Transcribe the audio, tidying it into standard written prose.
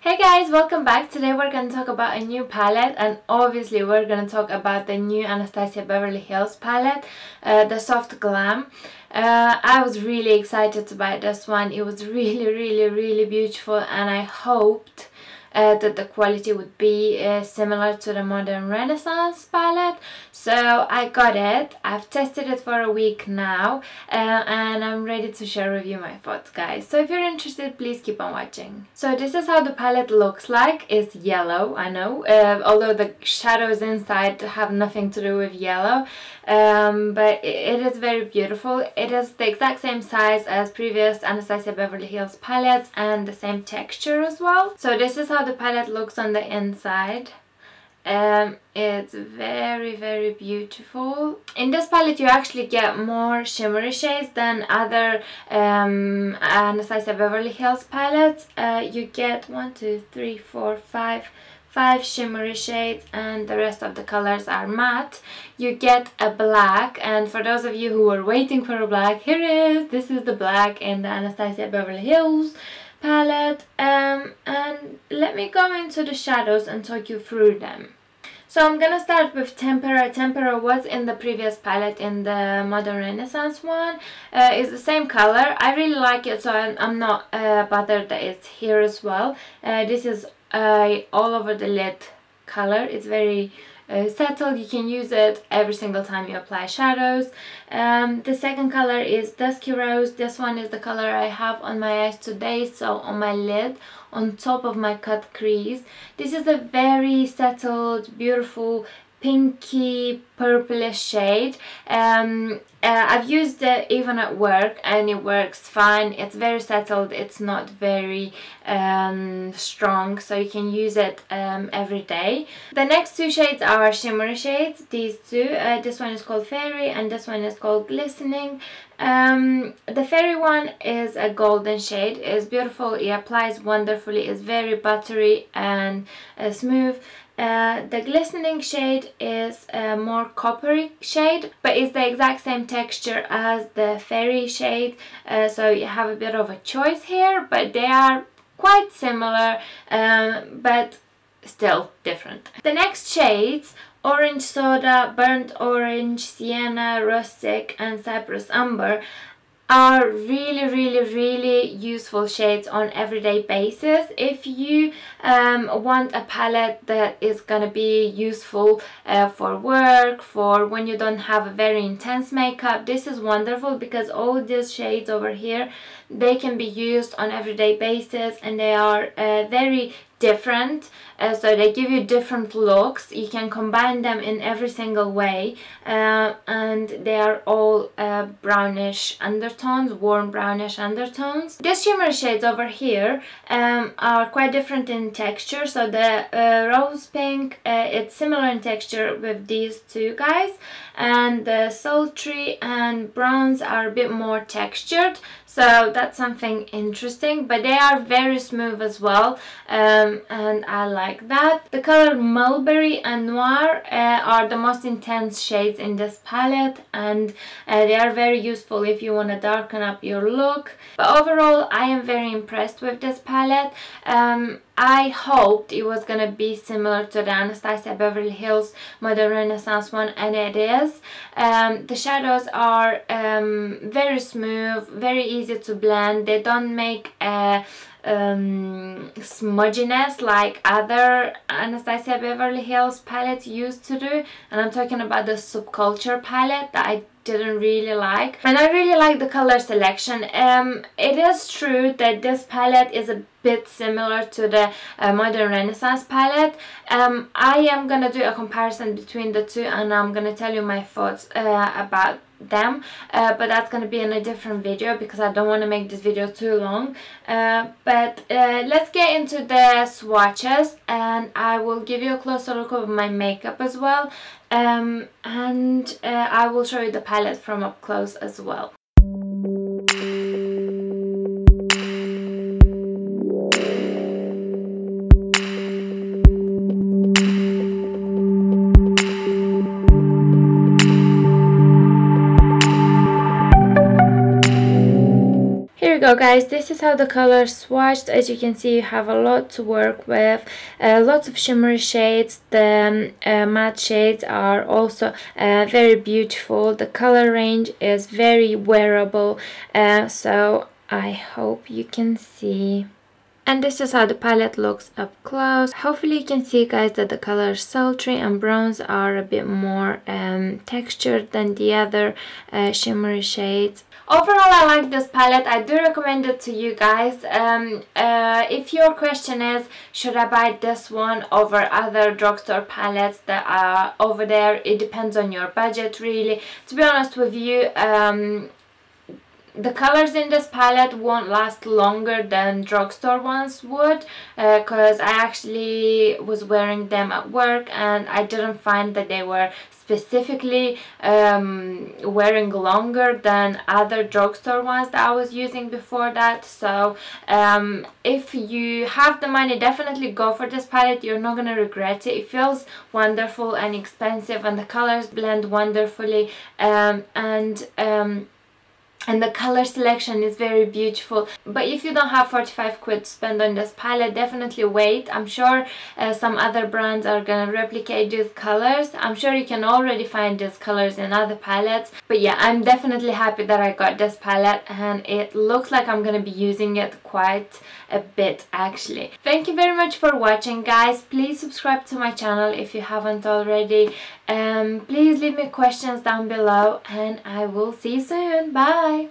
Hey guys, welcome back. Today we're going to talk about a new palette, and obviously we're going to talk about the new Anastasia Beverly Hills palette, the Soft Glam. I was really excited to buy this one. It was really beautiful, and I hoped that the quality would be similar to the Modern Renaissance palette. So I got it. I've tested it for a week now, and I'm ready to share with you my thoughts, guys. So if you're interested, please keep on watching. So this is how the palette looks like. It's yellow, I know, although the shadows inside have nothing to do with yellow, but it is very beautiful. It is the exact same size as previous Anastasia Beverly Hills palettes and the same texture as well. So this is how the palette looks on the inside. It's very beautiful. In this palette you actually get more shimmery shades than other Anastasia Beverly Hills palettes. You get 5 shimmery shades, and the rest of the colors are matte. You get a black, and for those of you who were waiting for a black, here it is. This is the black in the Anastasia Beverly Hills palette, and let me go into the shadows and talk you through them. So I'm gonna start with Tempura. Tempura was in the previous palette, in the Modern Renaissance one. It's the same color. I really like it, so I'm not bothered that it's here as well. This is all over the lid color. It's very settled. You can use it every single time you apply shadows. The second color is Dusky Rose. This one is the color I have on my eyes today, so on my lid, on top of my cut crease. This is a very settled, beautiful, pinky purplish shade. I've used it even at work and it works fine. It's very settled. It's not very strong, so you can use it every day. The next two shades are shimmery shades, these two. This one is called Fairy and this one is called Glistening. The Fairy one is a golden shade. It's beautiful. It applies wonderfully. It's very buttery and smooth. The Glistening shade is a more coppery shade, but it's the exact same texture as the Fairy shade, so you have a bit of a choice here, but they are quite similar, but still different. The next shades, Orange Soda, Burnt Orange, Sienna, Rustic and Cypress Amber, are really useful shades on everyday basis. If you want a palette that is gonna be useful for work, for when you don't have a very intense makeup, this is wonderful, because all these shades over here, they can be used on everyday basis, and they are very different, so they give you different looks. You can combine them in every single way, and they are all brownish undertones, warm brownish undertones. These shimmery shades over here are quite different in texture. So the rose pink, it's similar in texture with these two guys, and the sultry and browns are a bit more textured, so that's something interesting, but they are very smooth as well, and I like that. The color Mulberry and Noir are the most intense shades in this palette, and they are very useful if you want to darken up your look. But overall, I am very impressed with this palette. I hoped it was gonna be similar to the Anastasia Beverly Hills Modern Renaissance one, and it is. The shadows are very smooth, very easy to blend. They don't make smudginess like other Anastasia Beverly Hills palettes used to do, and I'm talking about the Subculture palette that I didn't really like. And I really like the color selection. It is true that this palette is a bit similar to the Modern Renaissance palette. I am gonna do a comparison between the two, and I'm gonna tell you my thoughts about them, but that's gonna be in a different video because I don't want to make this video too long. But let's get into the swatches, and I will give you a closer look of my makeup as well, and I will show you the palette from up close as well. So guys, this is how the colors swatched. As you can see, you have a lot to work with, lots of shimmery shades. The matte shades are also very beautiful. The color range is very wearable, so I hope you can see. And this is how the palette looks up close. Hopefully you can see, guys, that the colors sultry and bronze are a bit more textured than the other shimmery shades. Overall, I like this palette. I do recommend it to you guys. If your question is, should I buy this one over other drugstore palettes that are over there, it depends on your budget, really. To be honest with you, the colors in this palette won't last longer than drugstore ones would, because I actually was wearing them at work and I didn't find that they were specifically wearing longer than other drugstore ones that I was using before that. So if you have the money, definitely go for this palette. You're not gonna regret it. It feels wonderful and expensive, and the colors blend wonderfully, and the color selection is very beautiful. But if you don't have 45 quid to spend on this palette, definitely wait. I'm sure some other brands are gonna replicate these colors. I'm sure you can already find these colors in other palettes. But yeah, I'm definitely happy that I got this palette, and it looks like I'm gonna be using it quite a bit actually. Thank you very much for watching, guys. Please subscribe to my channel if you haven't already. Please leave me questions down below, and I will see you soon. Bye!